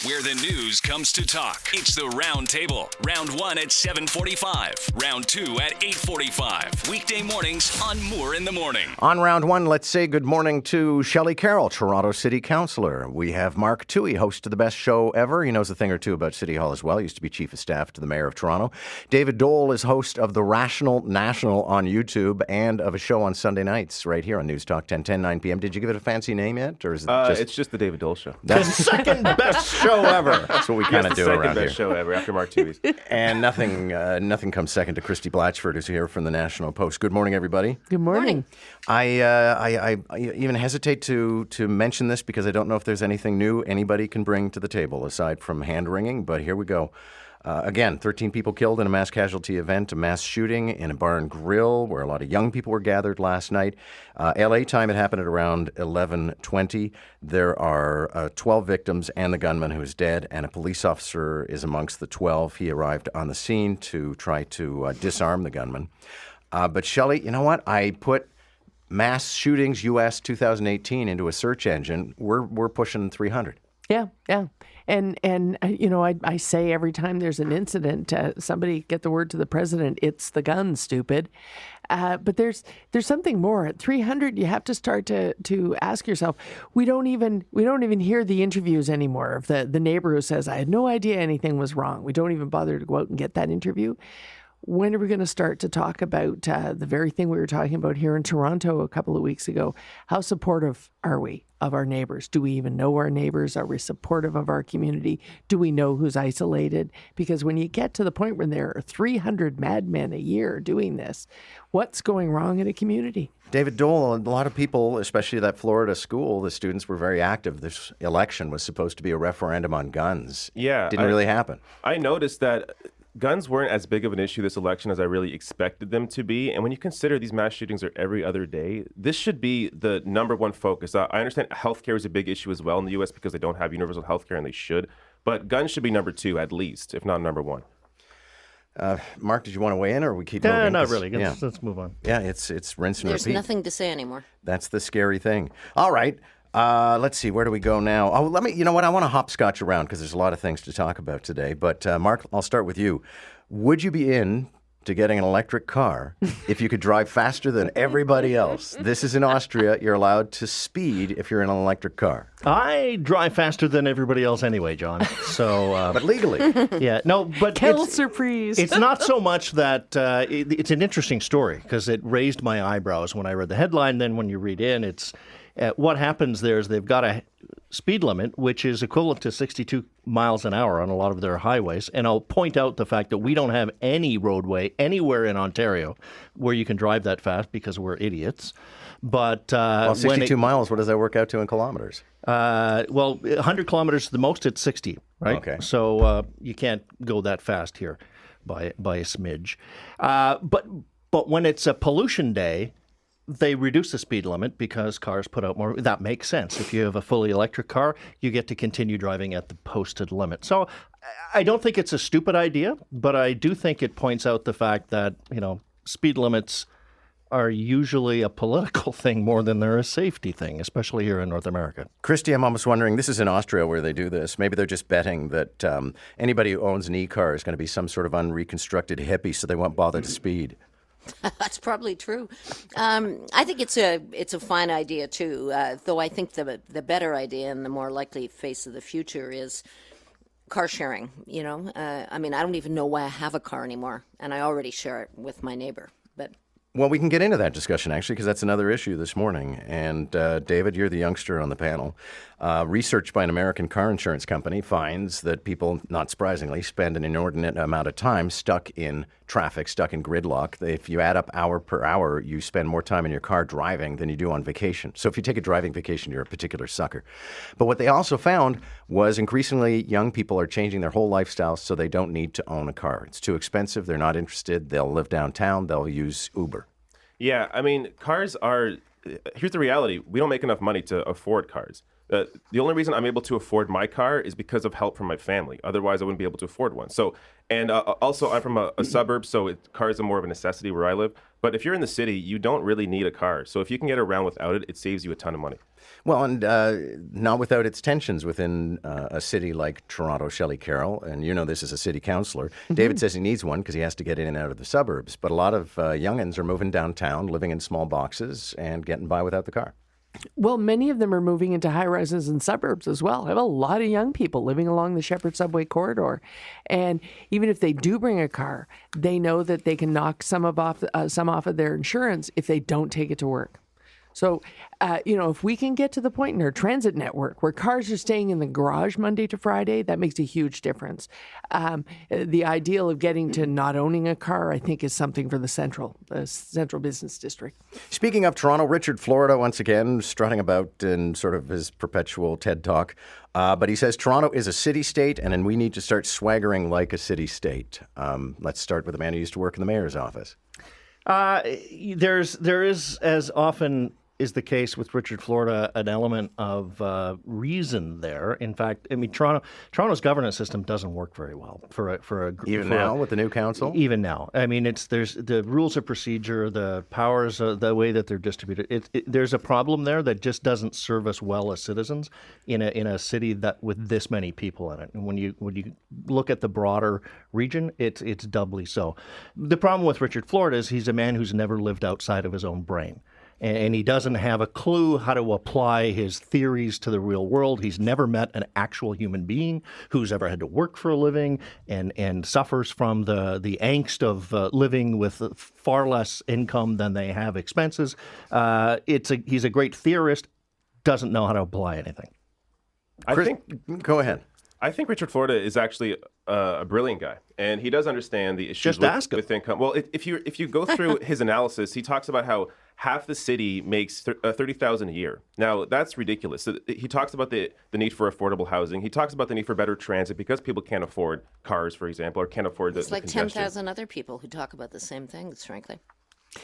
where the news comes to talk. It's the Roundtable. Round 1 at 7:45. Round 2 at 8:45. Weekday mornings on Moore in the Morning. On round 1, let's say good morning to Shelley Carroll, Toronto City Councillor. We have Mark Toohey, host of the best show ever. He knows a thing or two about City Hall as well. He used to be Chief of Staff to the Mayor of Toronto. David Dole is host of The Rational National on YouTube and of a show on Sunday nights right here on News Talk 10, 9 p.m. Did you give it a fancy name yet? Or is it It's just the David Dole Show. That's the second best show ever. That's what we kind of do around here. Second best show ever after Mark Toohey's. And nothing comes second to Christy Blatchford, who's here from the National Post. Good morning, everybody. Good morning. I even hesitate to mention this because I don't know if there's anything new anybody can bring to the table aside from hand-wringing, but here we go. Again, 13 people killed in a mass casualty event, a mass shooting in a bar and grill where a lot of young people were gathered last night. L.A. time, it happened at around 11:20. There are 12 victims and the gunman who is dead, and a police officer is amongst the 12. He arrived on the scene to try to disarm the gunman. But Shelley, you know what? I put mass shootings U.S. 2018 into a search engine. We're pushing 300. Yeah. And you know, I say every time there's an incident, somebody get the word to the president, it's the gun, stupid. But there's something more. At 300, you have to start to ask yourself, we don't even hear the interviews anymore of the neighbor who says, I had no idea anything was wrong. We don't even bother to go out and get that interview. When are we going to start to talk about the very thing we were talking about here in Toronto a couple of weeks ago? How supportive are we of our neighbors? Do we even know our neighbors? Are we supportive of our community? Do we know who's isolated? Because when you get to the point when there are 300 madmen a year doing this, what's going wrong in a community? David Dole, a lot of people, especially that Florida school, the students were very active. This election was supposed to be a referendum on guns. Yeah. Didn't really happen. I noticed that guns weren't as big of an issue this election as I really expected them to be. And when you consider these mass shootings are every other day, this should be the number one focus. I understand healthcare is a big issue as well in the U.S. because they don't have universal healthcare and they should. But guns should be number two at least, if not number one. Mark, did you want to weigh in or we keep moving? Not really. Let's move on. Yeah, it's rinse and There's repeat. nothing to say anymore. That's the scary thing. All right. Let's see. Where do we go now? Oh, you know what? I want to hopscotch around because there's a lot of things to talk about today. But Mark, I'll start with you. Would you be in to getting an electric car if you could drive faster than everybody else? This is in Austria. You're allowed to speed if you're in an electric car. I drive faster than everybody else anyway, John. So, but legally. Yeah. No, but Quelle surprise. It's not so much that it's an interesting story because it raised my eyebrows when I read the headline. Then when you read in, it's what happens there is they've got a speed limit, which is equivalent to 62 miles an hour on a lot of their highways. And I'll point out the fact that we don't have any roadway anywhere in Ontario where you can drive that fast because we're idiots. But 62 miles, what does that work out to in kilometers? 100 kilometers the most, it's 60, right? Okay. So you can't go that fast here by a smidge. But when it's a pollution day, they reduce the speed limit because cars put out more. That makes sense. If you have a fully electric car, you get to continue driving at the posted limit. So I don't think it's a stupid idea, but I do think it points out the fact that, speed limits are usually a political thing more than they're a safety thing, especially here in North America. Christy, I'm almost wondering, this is in Austria where they do this. Maybe they're just betting that anybody who owns an e-car is going to be some sort of unreconstructed hippie, so they won't bother to speed. That's probably true. I think it's a fine idea too. Though I think the better idea and the more likely face of the future is car sharing. I don't even know why I have a car anymore, and I already share it with my neighbor. But well, we can get into that discussion actually, because that's another issue this morning. And David, you're the youngster on the panel. Research by an American car insurance company finds that people, not surprisingly, spend an inordinate amount of time stuck in traffic, stuck in gridlock. If you add up hour per hour, you spend more time in your car driving than you do on vacation. So if you take a driving vacation, you're a particular sucker. But what they also found was increasingly young people are changing their whole lifestyles so they don't need to own a car. It's too expensive. They're not interested. They'll live downtown. They'll use Uber. Yeah, cars are... Here's the reality. We don't make enough money to afford cars. The only reason I'm able to afford my car is because of help from my family. Otherwise, I wouldn't be able to afford one. So, and also, I'm from a suburb, so cars are more of a necessity where I live. But if you're in the city, you don't really need a car. So if you can get around without it, it saves you a ton of money. Well, and not without its tensions within a city like Toronto. Shelley Carroll, and you know this is a city councillor. David says he needs one because he has to get in and out of the suburbs. But a lot of youngins are moving downtown, living in small boxes, and getting by without the car. Well, many of them are moving into high rises and suburbs as well. I have a lot of young people living along the Shepherd Subway corridor. And even if they do bring a car, they know that they can knock some off of their insurance if they don't take it to work. So, if we can get to the point in our transit network where cars are staying in the garage Monday to Friday, that makes a huge difference. The ideal of getting to not owning a car, I think, is something for the central business district. Speaking of Toronto, Richard Florida, once again, strutting about in sort of his perpetual TED Talk. But he says Toronto is a city-state, and we need to start swaggering like a city-state. Let's start with the man who used to work in the mayor's office. There is, as often is the case with Richard Florida, an element of reason there. In fact, I mean, Toronto's governance system doesn't work very well for a even now with the new council. Even now, I mean, there's the rules of procedure, the powers, the way that they're distributed. There's a problem there that just doesn't serve us well as citizens in a city that with this many people in it. And when you look at the broader region, it's doubly so. The problem with Richard Florida is he's a man who's never lived outside of his own brain. And he doesn't have a clue how to apply his theories to the real world. He's never met an actual human being who's ever had to work for a living and suffers from the angst of living with far less income than they have expenses. He's a great theorist, doesn't know how to apply anything. Go ahead. I think Richard Florida is actually a brilliant guy, and he does understand the issues with income. Well, if you go through his analysis, he talks about how half the city makes $30,000 a year. Now, that's ridiculous. So he talks about the need for affordable housing. He talks about the need for better transit because people can't afford cars, for example, or can't afford the congestion. 10,000 other people who talk about the same things, frankly.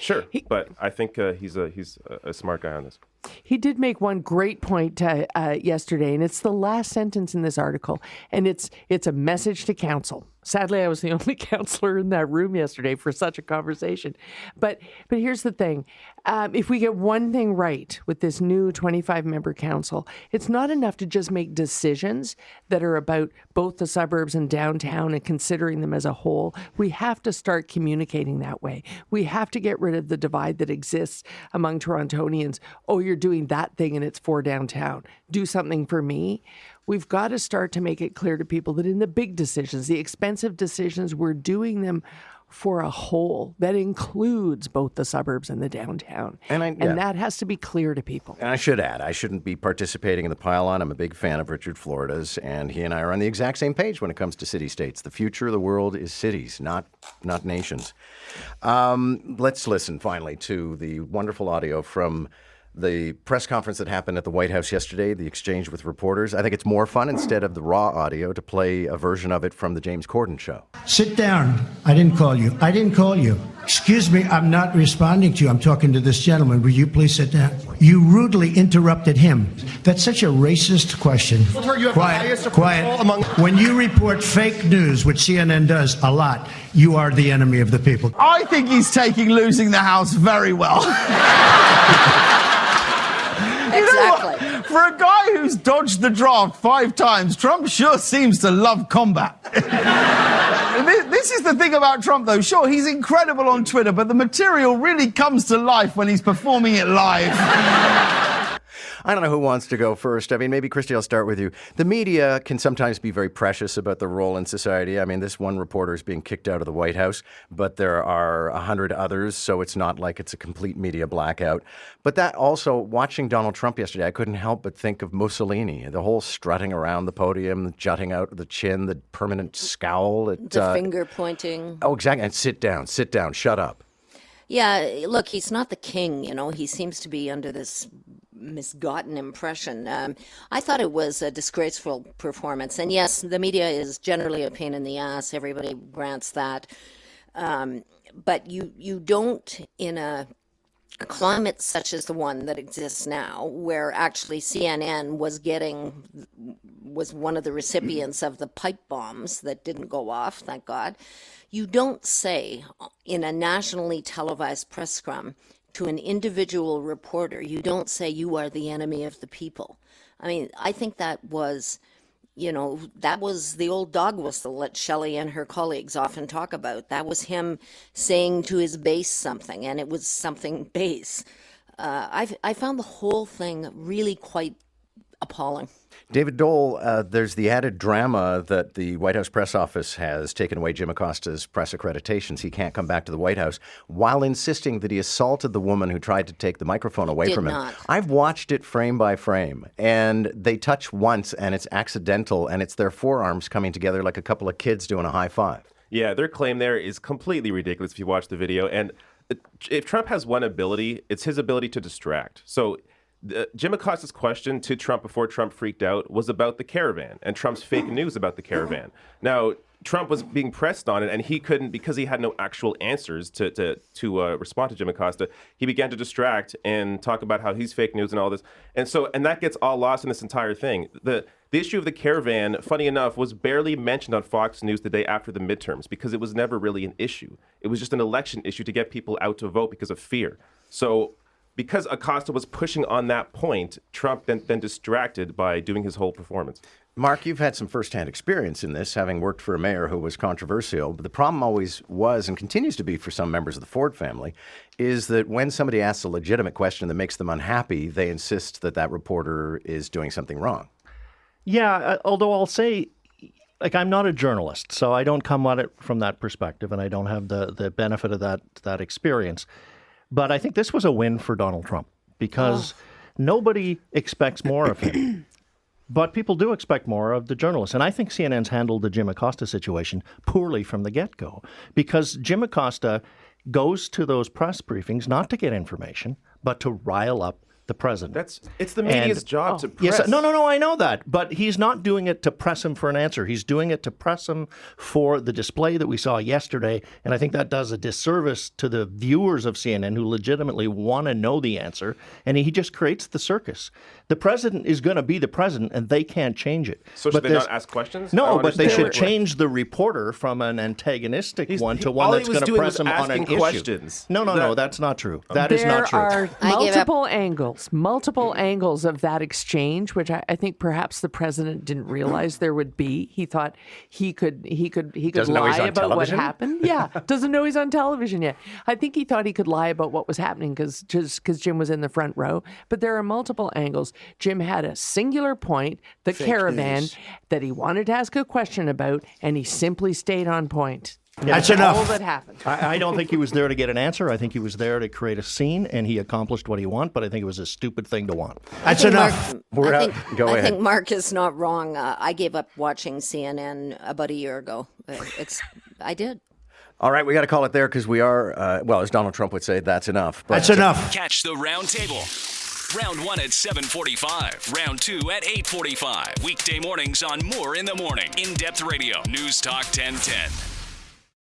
Sure, but I think he's a smart guy on this. He did make one great point yesterday, and it's the last sentence in this article, and it's a message to council. Sadly, I was the only counselor in that room yesterday for such a conversation. But here's the thing. If we get one thing right with this new 25-member council, it's not enough to just make decisions that are about both the suburbs and downtown and considering them as a whole. We have to start communicating that way. We have to get rid of the divide that exists among Torontonians. Oh, you're doing that thing and it's for downtown. Do something for me. We've got to start to make it clear to people that in the big decisions, the expensive decisions, we're doing them for a whole that includes both the suburbs and the downtown. And that has to be clear to people. And I should add, I shouldn't be participating in the pile-on. I'm a big fan of Richard Florida's, and he and I are on the exact same page when it comes to city-states. The future of the world is cities, not nations. Let's listen finally to the wonderful audio from the press conference that happened at the White House yesterday, the exchange with reporters. I think it's more fun, instead of the raw audio, to play a version of it from the James Corden show. Sit down. I didn't call you. Excuse me, I'm not responding to you. I'm talking to this gentleman. Will you please sit down? You rudely interrupted him. That's such a racist question. Quiet. When you report fake news, which CNN does a lot, you are the enemy of the people. I think he's taking losing the House very well. Exactly. For a guy who's dodged the draft 5 times, Trump sure seems to love combat. This is the thing about Trump, though. Sure, he's incredible on Twitter, but the material really comes to life when he's performing it live. I don't know who wants to go first. I mean, maybe, Christy, I'll start with you. The media can sometimes be very precious about their role in society. I mean, this one reporter is being kicked out of the White House, but there are 100 others, so it's not like it's a complete media blackout. But that also, watching Donald Trump yesterday, I couldn't help but think of Mussolini, the whole strutting around the podium, the jutting out of the chin, the permanent scowl. The finger pointing. Oh, exactly. And sit down, shut up. Yeah, look, he's not the king, He seems to be under this misgotten impression. I thought it was a disgraceful performance. And yes, the media is generally a pain in the ass. Everybody grants that. But you don't, in a climate such as the one that exists now, where actually CNN was one of the recipients of the pipe bombs that didn't go off, thank God. You don't say in a nationally televised press scrum, to an individual reporter, you don't say you are the enemy of the people. I mean, I think that was, that was the old dog whistle that Shelley and her colleagues often talk about. That was him saying to his base something, and it was something base. I found the whole thing really quite appalling. David Dole, there's the added drama that the White House press office has taken away Jim Acosta's press accreditations. He can't come back to the White House while insisting that he assaulted the woman who tried to take the microphone away from him. Not. I've watched it frame by frame, and they touch once, and it's accidental, and it's their forearms coming together like a couple of kids doing a high five. Yeah, their claim there is completely ridiculous if you watch the video. And if Trump has one ability, it's his ability to distract. So Jim Acosta's question to Trump before Trump freaked out was about the caravan and Trump's fake news about the caravan. Now, Trump was being pressed on it, and he couldn't, because he had no actual answers to respond to Jim Acosta. He began to distract and talk about how he's fake news and all this. And that gets all lost in this entire thing. The issue of the caravan, funny enough, was barely mentioned on Fox News the day after the midterms because it was never really an issue. It was just an election issue to get people out to vote because of fear. So because Acosta was pushing on that point, Trump then distracted by doing his whole performance. Mark, you've had some firsthand experience in this, having worked for a mayor who was controversial. But the problem always was, and continues to be for some members of the Ford family, is that when somebody asks a legitimate question that makes them unhappy, they insist that that reporter is doing something wrong. Yeah, although I'll say, I'm not a journalist, so I don't come at it from that perspective, and I don't have the benefit of that experience. But I think this was a win for Donald Trump because nobody expects more of him. But people do expect more of the journalists. And I think CNN's handled the Jim Acosta situation poorly from the get-go because Jim Acosta goes to those press briefings not to get information, but to rile up the president. It's the media's job to press. Yes, no, I know that. But he's not doing it to press him for an answer. He's doing it to press him for the display that we saw yesterday. And I think that does a disservice to the viewers of CNN who legitimately want to know the answer. And he just creates the circus. The president is going to be the president, and they can't change it. So should they not ask questions? No, but they should change the reporter from an antagonistic one to one that's going to press him on an questions. issue. No, that's not true. That is not true. There are multiple angles of that exchange, which I think perhaps the president didn't realize there would be. He thought he could lie about what happened. Yeah, doesn't know he's on television yet. I think he thought he could lie about what was happening because Jim was in the front row. But there are multiple angles. Jim had a singular point, the caravan, that he wanted to ask a question about, and he simply stayed on point. That's enough. All that happened. I don't think he was there to get an answer. I think he was there to create a scene, and he accomplished what he wanted, but I think it was a stupid thing to want. That's enough. I think Mark is not wrong. I gave up watching CNN about a year ago. I did. All right, we got to call it there because we are, as Donald Trump would say, that's enough. That's enough. Catch the Roundtable. Round 1 at 7:45. Round 2 at 8:45. Weekday mornings on More in the Morning. In-depth radio. News Talk 1010.